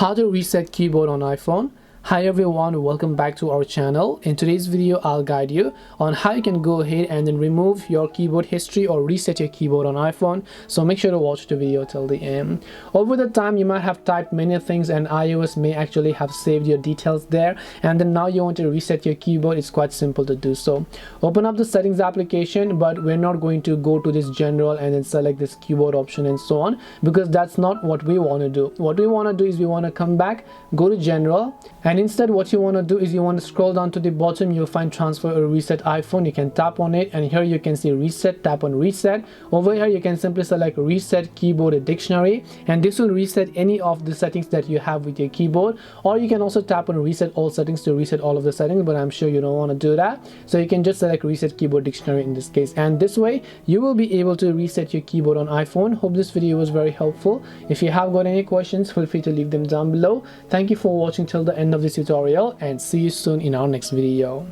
How to reset keyboard on iPhone. Hi everyone, welcome back to our channel. In today's video I'll guide you on how you can go ahead and then remove your keyboard history or reset your keyboard on iPhone, so make sure to watch the video till the end. Over the time you might have typed many things and iOS may actually have saved your details there, and then now you want to reset your keyboard. It's quite simple to do so. Open up the settings application, but we're not going to go to this general and then select this keyboard option and so on, because that's not what we want to do. What we want to do is we want to come back, go to general, and instead what you want to do is you want to scroll down to the bottom. You'll find transfer or reset iPhone. You can tap on it, and here you can see reset. Tap on reset. Over here you can simply select reset keyboard dictionary, and this will reset any of the settings that you have with your keyboard. Or you can also tap on reset all settings to reset all of the settings, but I'm sure you don't want to do that, so you can just select reset keyboard dictionary in this case, and this way you will be able to reset your keyboard on iPhone. Hope this video was very helpful. If you have got any questions, feel free to leave them down below. Thank you for watching till the end of this tutorial, and see you soon in our next video.